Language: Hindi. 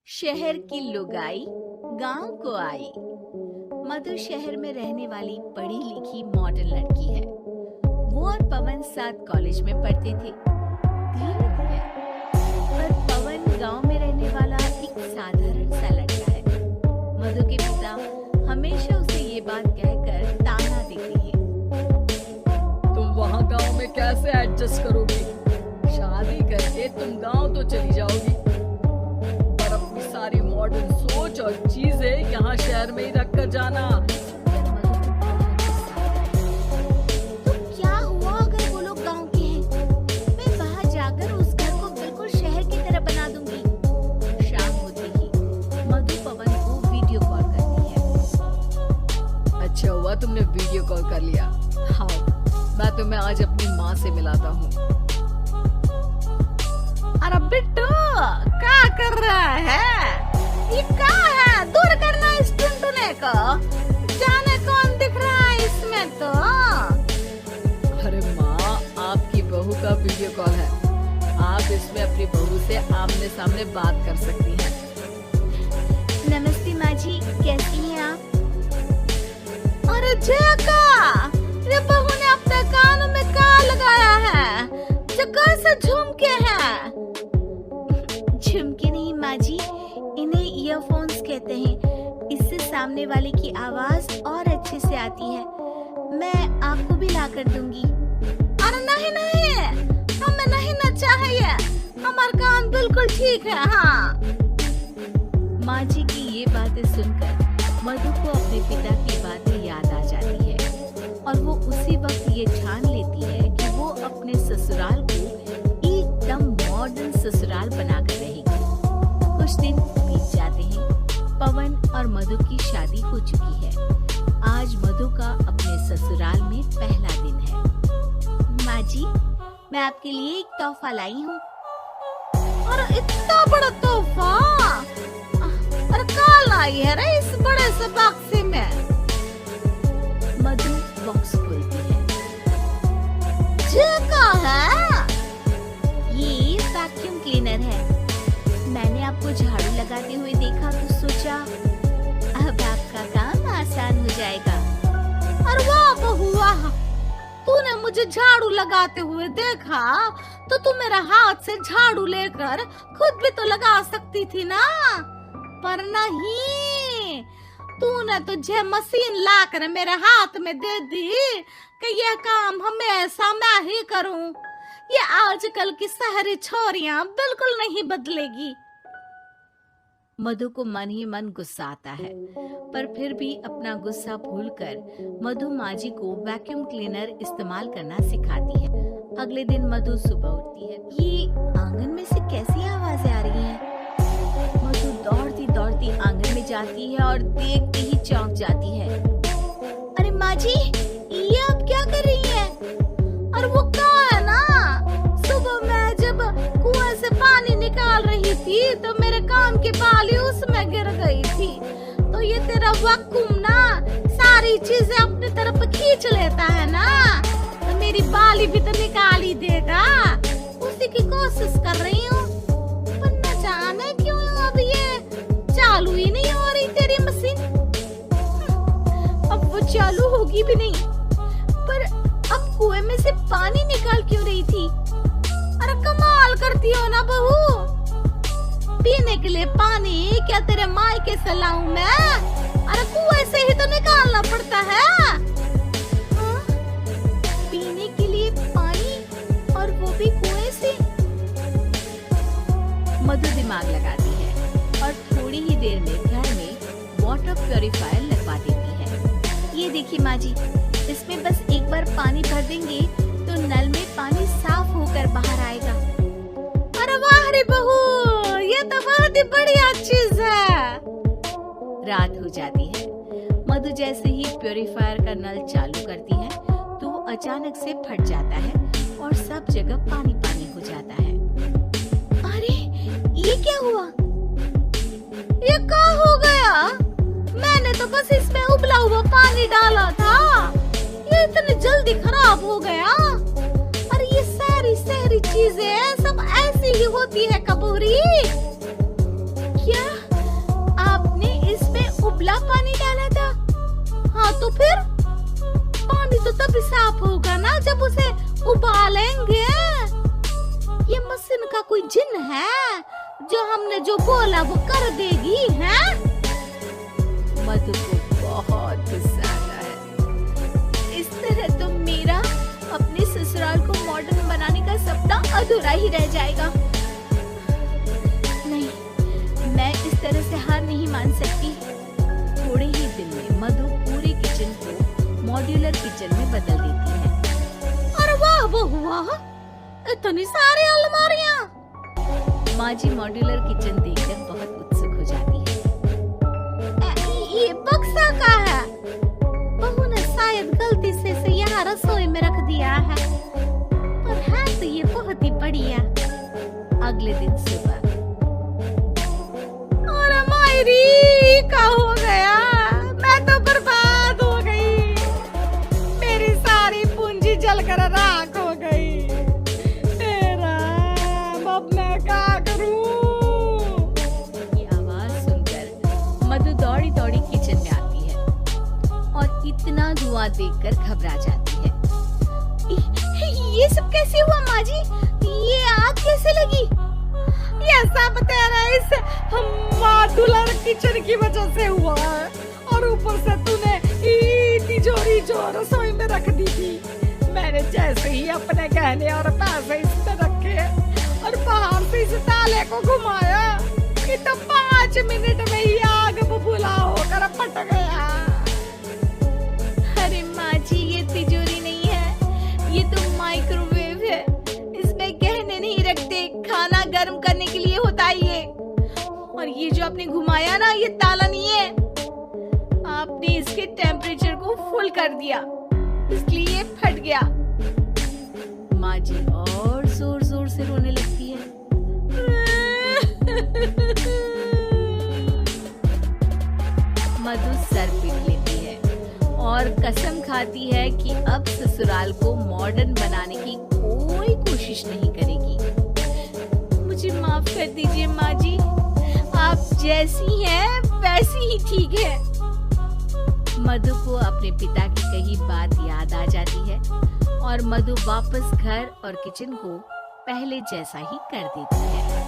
शहर की लुगाई गांव को आई। मधु शहर में रहने वाली पढ़ी लिखी मॉडर्न लड़की है। वो और पवन साथ कॉलेज में पढ़ते थे। धीरे धीरे पर पवन गांव में रहने वाला एक साधारण सा लड़का है। मधु के पिता हमेशा उसे ये बात कहकर ताना देते हैं, तुम वहाँ गांव में कैसे एडजस्ट करोगी? शादी करके तुम गांव तो चली जाओगी, पर अपनी सारी मॉडर्न सोच और चीजें यहाँ शहर में ही रख कर जाना। तो क्या हुआ अगर वो लोग गांव के हैं? मैं बाहर जाकर उस घर को बिल्कुल शहर की तरह बना दूंगी। शाम होते ही मधु पवन को वीडियो कॉल करती है। अच्छा हुआ तुमने वीडियो कॉल कर लिया। हाँ, मैं तुम्हें आज अपनी माँ से मिलाता हूँ। अरे बिट्टू, क्या कर रहा है? ये क्या है? दूर करना इस टुनटुने को। जाने कौन दिख रहा है इसमें तो। अरे माँ, आपकी बहू का वीडियो कॉल है। आप इसमें अपनी बहू से आमने सामने बात कर सकती हैं। नमस्ते माँ जी, कैसी हैं आप? अरे जका, ये बहू ने अपने कानों में क्या लगाया है? जगह से झुमके हैं। झुमके नहीं माँ जी, इन्हें ईयरफोन्स कहते हैं। इससे सामने वाले की आवाज और अच्छे से आती है। मैं आपको भी ला कर दूंगी। अरे नहीं नहीं, हमें नहीं ना चाहिए। हमारे कान बिल्कुल ठीक है। हाँ। माँ जी की ये बातें सुनकर मधु को अपने पिता की बातें याद आ जाती है और वो उसी वक्त ये ठान लेती है कि वो अपने ससुराल को एकदम मॉडर्न ससुराल बनाकर रहेगी। कुछ दिन बीत जाते हैं। पवन और मधु की शादी हो चुकी है। आज मधु का अपने ससुराल में पहला दिन है। माँ जी, मैं आपके लिए एक तोहफा लाई हूँ। और इतना बड़ा तोहफा? और क्या लाई है रे इस बड़े से बक्से में? मधु बॉक्स खोलती है। ये क्या है? ये वैक्यूम क्लीनर है। मैंने आपको झाड़ू लगाते हुए देखा तो सोचा अब आपका काम आसान हो जाएगा। अरे वाह बहू वाह, तूने मुझे झाड़ू लगाते हुए देखा तो तू मेरा हाथ से झाड़ू लेकर खुद भी तो लगा सकती थी ना। पर नहीं, तूने तुझे मशीन लाकर मेरे हाथ में दे दी कि यह काम हमेशा मैं ही करूं। ये आजकल की शहरी छोरियां बिल्कुल नहीं बदलेगी। मधु को मन ही मन गुस्सा आता है, पर फिर भी अपना गुस्सा भूलकर मधु माँ जी को वैक्यूम क्लीनर इस्तेमाल करना सिखाती है। अगले दिन मधु सुबह उठती है। ये आंगन में से कैसी आवाजें आ रही हैं? मधु दौड़ती दौड़ती आंगन में जाती है और देखते ही चौंक जाती है। अरे माँ जी, ये आप क्या कर रही हैं? और वो क्या है ना, सुबह मैं जब कुएं से पानी निकाल रही थी तो मेरे कान की बाली उसमें गिर गई थी। तो ये तेरा वैक्यूम ना सारी चीजें अपनी तरफ खींच लेता है ना, तो मेरी बाली भी तो निकाल ही देगा। उसी की कोशिश कर रही हूँ, पर न जाने क्यों अब ये चालू ही नहीं हो रही तेरी मशीन। अब वो चालू होगी भी नहीं। पर अब कुएं में से पानी निकाल क्यों रही थी? अरे कमाल करती हो ना बहू। पीने के लिए पानी क्या तेरे मायके से लाऊं मैं? अरे कुएं से ही तो निकालना पड़ता है। हाँ? पीने के लिए पानी, और वो भी कुएं से। मधु दिमाग लगाती है और थोड़ी ही देर में घर में वाटर प्यूरिफायर लगवा देती है। ये देखिए माँ जी, इसमें बस एक बार पानी भर देंगे तो नल में पानी साफ होकर बाहर आएगा। अरे वाह रे बहू, ये तो बहुत ही बढ़िया चीज है। रात हो जाती है। मधु जैसे ही प्यूरिफायर का नल चालू करती है तो वो अचानक से फट जाता है और सब जगह पानी पानी हो जाता है। अरे ये क्या हुआ? ये क्या हो गया? मैंने तो बस इसमें उबला हुआ पानी डाला था, ये इतनी जल्दी खराब हो गया। अरे ये सारी शहरी चीजें सब ऐसी ही होती है कपूरी। क्या जिन है जो हमने जो बोला वो कर देगी है? मधु को बहुत गुस्सा आता है। इस तरह तो मेरा अपने ससुराल को मॉडर्न बनाने का सपना अधूरा ही रह जाएगा। नहीं, मैं इस तरह से हार नहीं मान सकती। थोड़े ही दिन में मधु पूरे किचन को मॉड्यूलर किचन में बदल देती है। अरे वाह बहुआ, इतनी सारी अलमारियां। माँ जी मॉड्यूलर किचन देखकर बहुत उत्सुक हो जाती है। ये बक्सा का है? बहू ने शायद गलती से यहाँ रसोई में रख दिया है, पर है तो ये बहुत ही बढ़िया। अगले दिन सुबह, अरे मायरी क्या हो गया? मैं तो बर्बाद हो गई, मेरी सारी पूंजी जलकर राख हो गई। तेरा अब मैं क्या करूं? ये आवाज सुनकर मधु दौड़ी दौड़ी किचन में आती है और इतना धुआं देखकर घबरा जाती है। ये सब कैसे हुआ माँ जी? ये आग कैसे लगी? ये सब तेरा इस मॉड्यूलर किचन की वजह से हुआ है, और ऊपर से तूने तिजोरी जो रसोई में रख दी थी। मैंने जैसे ही अपने गहने और पैसे इसमें रखे और बाहर से इस ताले को घुमाया कि तो 5 मिनट में ही आग बबूला होकर फट गया। अरे माँ जी, ये तिजोरी नहीं है, ये तो माइक्रोवेव है। इसमें गहने नहीं रखते, खाना गर्म करने के लिए होता है ये। और ये जो आपने घुमाया ना, ये ताला नहीं है, आपने इसके टेम्परेचर को फुल कर दिया, इसलिए ये फट गया। माँ जी और जोर जोर से रोने लगती है। मधु सर पीट लेती है और कसम खाती है कि अब ससुराल को मॉडर्न बनाने की कोई कोशिश नहीं करेगी। मुझे माफ कर दीजिए माँ जी, आप जैसी हैं वैसी ही ठीक है। मधु को अपने पिता की कही बात याद आ जाती है और मधु वापस घर और किचन को पहले जैसा ही कर देती है।